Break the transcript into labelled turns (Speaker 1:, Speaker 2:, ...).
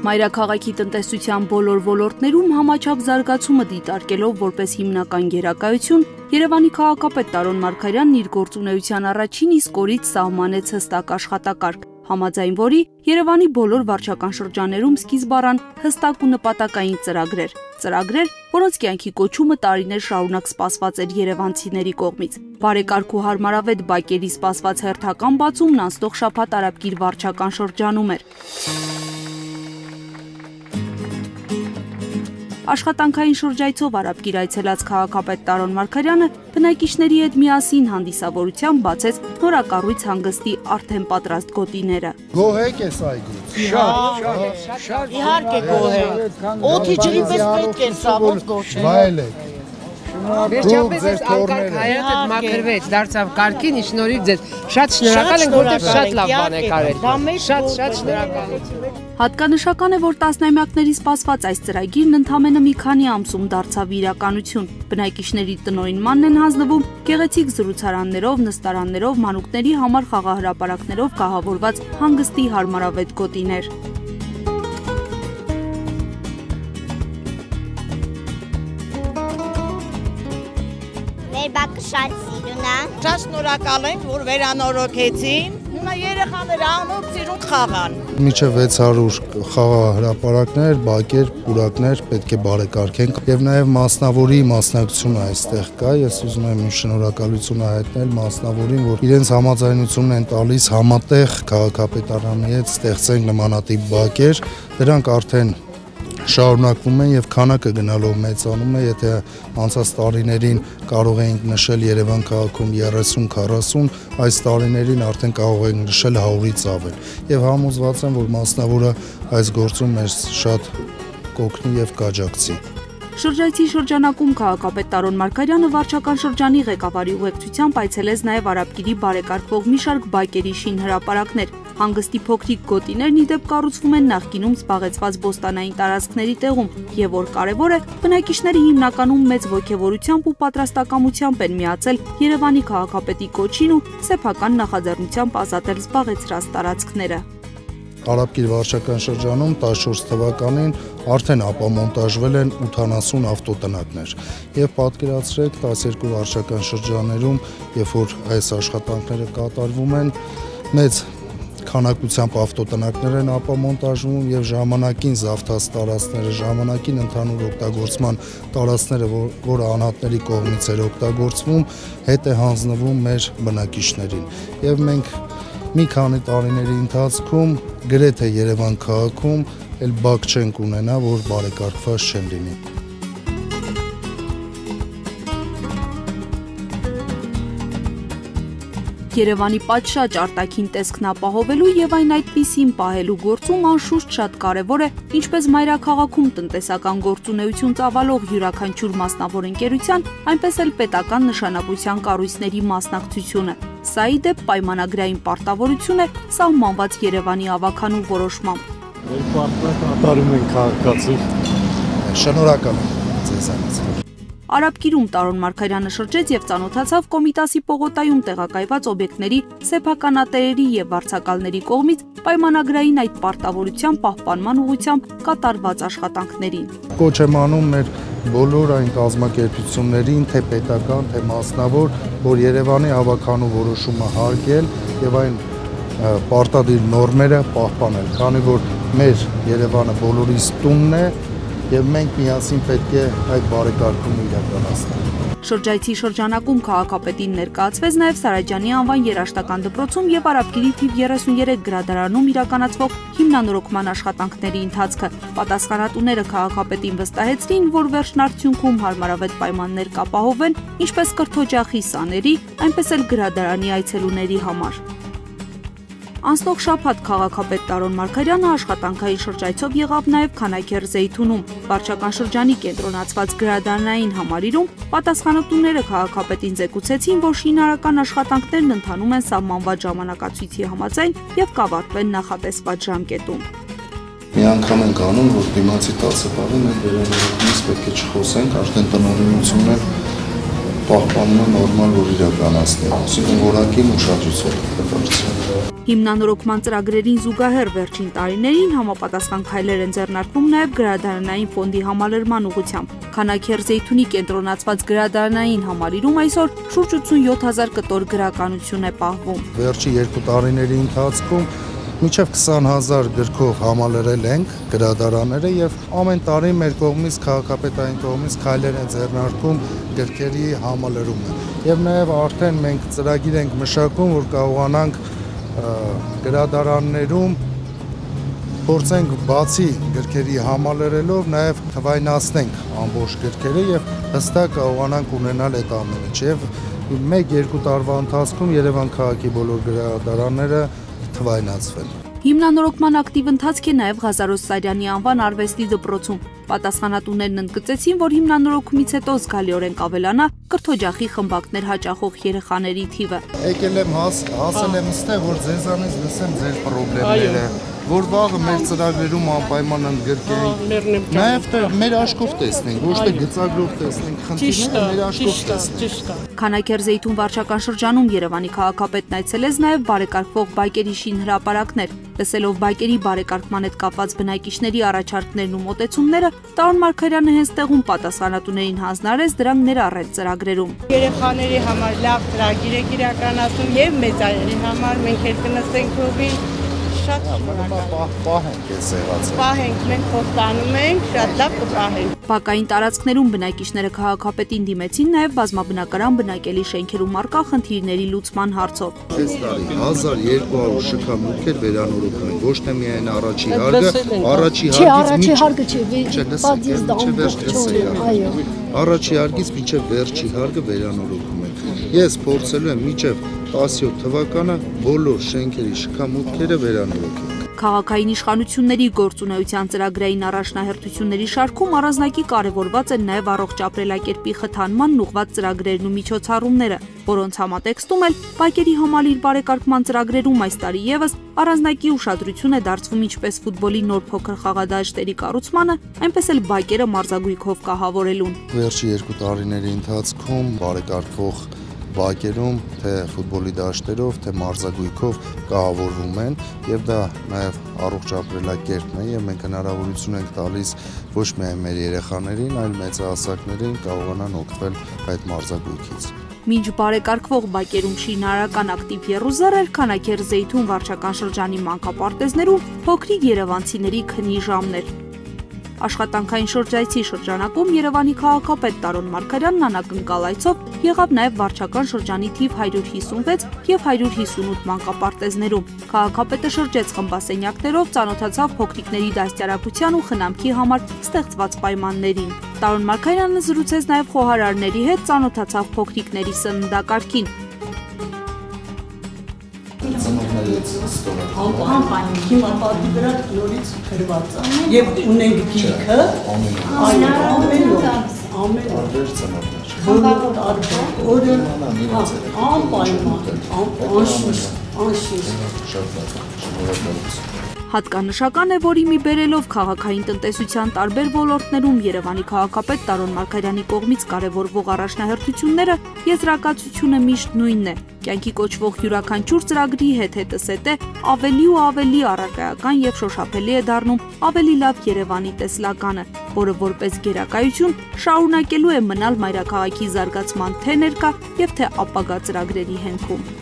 Speaker 1: Մայրաքաղաքի տնտեսության բոլոր ոլորտներում համաչափ զարգացումը դիտարկելով որպես հիմնական գերակայություն, Երևանի քաղաքապետ Տարոն Մարգարյանն իր գործունեության առաջին իսկ օրից սահմանեց հստակ աշխատակարգ, համաձայն որի Երևանի բոլոր վարչական շրջաններում սկիզբ առան հստակ ու նպատակային ծրագրեր, որոնց կյանքի կոչումը տարիներ շարունակ սպասված էր երևանցիների կողմից։ Բարեկարգ ու հարմարավետ բակերի սպասված հերթական բացումն անցնող շաբաթ Արաբկիր վարչական շրջանում էր։ Աշխատանքային շրջայցով Արաբկիր այցելած քաղաքապետ Տարոն Մարգարյանը բնակիչների հետ միասին հանդիսավորությամբ բացեց նորակառույց հանգստի արդեն պատրաստ գոտիները։
Speaker 2: Գոհ եք այս այգուց։
Speaker 3: Շատ իհարկե գոհ եք։ Օդի ջրի պես պետք է սա ոնց գոհ։
Speaker 2: Վայելեք։
Speaker 4: Վերջապես այս անկարգ հայացը մաքրվեց, դարձավ կարգին, շնորհիվ ձեզ։ Շատ շնորհակալ ենք, որտեղ շատ լավ բան եք արել։ Շատ շնորհակալություն։
Speaker 1: Հատկանշական է, որ տասնամյակների սպասված այս ծրագիրն ընդամենը մի քանի ամսում դարձավ իրականություն։ Բնակիչների տնօրինմանն են հանձնվում գեղեցիկ զրուցարաններով, նստարաններով, մանուկների համար խաղահրապարակներով կահավորված հանգստի հարմարավետ գոտիներ։
Speaker 5: Մեր բակը շատ սիրուն է։
Speaker 3: Շատ շնորհակալ ենք, որ վերանորոգեցին։ Հիմա երեխաները անոց սիրուն խաղան։
Speaker 2: Մինչև 600 խաղահրապարակներ, բակեր, պուրակներ պետք է բարեկարգենք եւ նաեւ մասնավորի մասնակցությունը այստեղ կա։ Ես ուզում եմ շնորհակալություն հայտնել մասնավորին, որ իրենց համաձայնությունն են տալիս համատեղ քաղաքապետարանի հետ ստեղծենք նմանատիպ բակեր։ Դրանք արդեն շարունակվում են եւ քանակը գնալով մեծանում է, եթե անցած տարիներին կարող էինք նշել Երևան քաղաքում 30-40, այս տարիներին արդեն կարող ենք նշել 100-ից ավել։ Եվ համոզված եմ, որ մասնավորը այս գործում մեզ շատ կօգնի եւ կաջակցի։
Speaker 1: Շրջայցի շրջանակում քաղաքապետ Տարոն Մարգարյանը վարչական շրջանի ղեկավարի ուղեկցությամբ այցելեց նաև Արաբկիրի բարեկարգվող մի շարք բակերի շինհրապարակներ։ Հանգստի փոքրիկ գոտիներն ի դեպ կառուցվում են նախկինում զբաղեցված բոստանային տարածքների տեղում, եւ որ կարևոր է, բնակիչները հիմնականում մեծ ոգևորությամբ ու պատրաստակամությամբ են միացել Երևանի քաղաքապետի կոչին ու սեփական նախաձեռնությամբ ազատել զբաղեցրած տարածքները։
Speaker 2: Արաբկիր վարչական շրջանում 14 թվականին արդեն ապամոնտաժվել են 80 ավտոտնակներ եւ պատկերացրեք 12 վարչական շրջաններում, երբ որ այս աշխատանքները կատարվում են, մեծ քանակությամբ ավտոտնակներ են ապամոնտաժվում եւ ժամանակին զավթած տարածքները, ժամանակին ընդհանուր օգտագործման տարածքները, որը անհատների կողմից էր օգտագործվում, հետ է հանձնվում մեր բնակիչներին եւ մենք մի քանի տարիների ընթացքում գրեթե Երևան քաղաքում էլ բակ չենք ունենա, որ բարեկարգված չեն լինի։
Speaker 1: Երևանի պատշաճ արտաքին տեսքն ապահովելու եւ այն այդպիսին պահելու գործում անշուշտ շատ կարեւոր է ինչպես մայրաքաղաքում տնտեսական գործունեություն ծավալող յուրաքանչյուր մասնավոր ընկերության, այնպես էլ պետական նշանակության կառույցների մասնակցությունը։ Սա ի դեպ պայմանագրային պարտավորություն է սահմանված Երևանի ավականու որոշմամբ։
Speaker 6: Երկու ակտիվ կատարում են քաղաքացի։
Speaker 2: Շնորհակալ եմ ձեզանից։
Speaker 1: Արաբկիրում Տարոն Մարգարյանը շրջեց եւ ծանոթացավ Կոմիտասի պողոտայում տեղակայված օբյեկտների սեփականատերերի եւ վարձակալների կողմից պայմանագրային այդ պարտավորության պահպանման ուղղությամբ կատարված աշխատանքներին։
Speaker 2: Կոչ եմ անում մեր բոլոր այն կազմակերպություններին, թե պետական, թե մասնավոր, որ Երևանի ավականու որոշումը հարգել եւ այն պարտադիր նորմերը պահպանել, քանի որ մեր Երևանը բոլորիս տունն է եւ մենք միասին պետք է այդ բարեկարգումը իրականացնենք։
Speaker 1: Շրջայցի շրջանակում քաղաքապետին ներկայացվեց նաև Սարաջյանի անվան երաժշտական դպրոցում եւ Արաբկիրի թիվ 33 գրադարանում իրականացվող հիմնանորոգման աշխատանքների ընթացքը։ Պատասխանատուները քաղաքապետին վստահեցրին, որ վերջնարդյունքում հարմարավետ պայմաններ կապահովեն ինչպես կրթօջախի սաների, այնպես էլ գրադարանի այցելուների համար։ Անցնող շաբաթ քաղաքապետ Տարոն Մարգարյանը աշխատանքային շրջայցով եղավ նաև Քանաքեռ Զեյթունում։ Վարչական շրջանի կենտրոնացված գրադարանային համալիրում պատասխանատուները քաղաքապետին զեկուցեցին, որ շինարարական աշխատանքներն ընթանում են սահմանված ժամանակացույցի համաձայն եւ կավարտվեն նախատեսված ժամկետում։
Speaker 2: Մի անգամ ենք անում, որ դիմացի 10 տարի մենք վերանորոգումից պետք է չխոսենք, արդեն տնօրինությունն պահպանումը նորմալ որ իրականացնի, ասում որակին ուշադրություն դարձնել։
Speaker 1: Հիմնանորոգման ծրագրերին զուգահեռ վերջին տարիներին համապատասխան քայլեր են ձեռնարկվում նաև գրադարանային ֆոնդի համալրման ուղղությամբ։ Քանաքեռ Զեյթունի կենտրոնացված գրադարանային համալիրում այսօր շուրջ 87,000 կտոր գրականություն է պահվում։
Speaker 2: Վերջի 2 տարիների ընթացքում մինչև 20,000 գրքով համալրել ենք գրադարանները եւ ամեն տարի մեր կողմից քաղաքապետային կողմից քայլեր են ձեռնարկում գրքերի համալրումը։ Եվ նաեւ արդեն մենք ծրագիր ենք մշակում, որ կարողանանք գրադարաններում փորձենք բացի գրքերի համալրելով նաև թվայնացնենք ամբողջ գրքերը եւ հստակ կարողանանք ունենալ այդ ամենը։ Եվ 1-2 տարվա ընթացքում Երևան քաղաքի բոլոր գրադարանները թվայնացվել։
Speaker 1: Հիմնանորոգման ակտիվ ընթացք է նաև Ղազարոս Սարյանի անվան արվեստի դպրոցում։ Պատասխանատուներն ընդգծեցին, որ հիմնանորոգումից հետո զգալիորեն կավելանա կրթօջախի խմբակներ հաճախող երեխաների թիվը։
Speaker 2: Եկել եմ հասել եմ ստեղ, որ ձեզանից լսեմ ձեր խնդիրները, որ վաղը մեր ծրագրերում անպայման ընդգրկենք։ Նաև մեր աչքով տեսնենք, ոչ թե գծագրով տեսնենք, խնդիրները մեր աչքով տեսնենք։
Speaker 1: Քանաքեռ Զեյթուն վարչական շրջանում Երևանի քաղաքապետն այցելեց նաև բարեկարգվող բակերի շինհրապարակներ։ Լսելով բակերի բարեկարգման հետ կապված բնակիչների առաջարկներն ու մոտեցումները, Տարոն Մարգարյանը հենց տեղում պատասխանատուներին հանձնարարեց դրանք ներառել ծրագրերում։
Speaker 3: Երեխաների համար լավ ծրագիր է իրականացում եւ մեծայինների համար մենք էլ կնստենք փողին շատ
Speaker 2: պահենք այս եղածը։
Speaker 3: Պահենք, մենք խոստանում ենք, շատ լավ կպահենք։
Speaker 1: Բակային տարածքներում բնակիչները քաղաքապետին դիմեցին նաև բազմաբնակարան բնակելի շենքերում առկա խնդիրների լուծման հարցով։
Speaker 2: Այս տարի 1200 շքամուտքեր վերանորոգում են, ոչ թե միայն առաջի հարգից մինչև վերջի հարգը վերանորոգում են։ Ես փորձելու եմ մինչև 17 թվականը բոլոր շենքերի շքամուտքերը վերանորոգել։
Speaker 1: Քաղաքային իշխանությունների գործունեության ծրագրային առաջնահերթությունների շարքում առանձնակի կարևորված են նաև առողջ ապրելակերպի խթանման ուղղված ծրագրերն ու միջոցառումները, որոնց համատեքստում էլ բակերի համալիր բարեկարգման ծրագրերում այս տարի եւս առանձնակի ուշադրություն է դարձվում ինչպես ֆուտբոլի նոր փոքր խաղադաշտերի կառուցմանը, այնպես էլ բակերը մարզագույքով կահավորելուն։
Speaker 2: Վերջի 2 տարիների ընթացքում բարեկարգվող բակերում թե ֆուտբոլի դաշտերով, թե մարզագույքով կահավորվում են եւ դա նաեւ առողջ ապրելակերպն է եւ մենք հնարավորություն ենք տալիս ոչ միայն մեր երեխաներին, այլ մեծահասակներին կարողանան օգտվել այդ մարզագույքից։
Speaker 1: Մինչ բարեկարգվող բակերում շինարարական ակտիվ եռուզեռ էր Քանաքեռ Զեյթուն վարչական շրջանի մանկապարտեզներում փոքրիկ երևանցիների քնի ժամներ։ Աշխատանքային շրջայցի շրջանակում Երևանի քաղաքապետ Տարոն Մարգարյանն անակնկալ այցով եղավ նաև վարչական շրջանի թիվ 156 եւ 158 մանկապարտեզներում։ Քաղաքապետը շրջեց խմբասենյակներով, ծանոթացավ փոքրիկների դաստիարակության ու խնամքի համար ստեղծված պայմաններին։ Տարոն Մարգարյանը զրուցեց նաև խոհարարների հետ, ծանոթացավ փոքրիկների սննդակարգին։
Speaker 7: Անպայման հիմա պատի վրա նորից գրված է եւ ունենք գիրքը ամեն օր
Speaker 1: Հատկանշական է, որ իմի բերելով քաղաքային տնտեսության տարբեր ոլորտներում Երևանի քաղաքապետ Տարոն Մարգարյանի կողմից կարևորվող առաջնահերթությունները եզրակացությունը միշտ նույնն է։ Կյանքի կոչվող յուրաքանչյուր ծրագրի հետը ավելի ու ավելի առարկայական եւ շոշափելի է դառնում ավելի լավ Երևանի տեսլականը, որը որպես գերակայություն շարունակելու է մնալ մայրաքաղաքի զարգացման թե ներկա եւ թե ապագա ծրագրերի հենքում։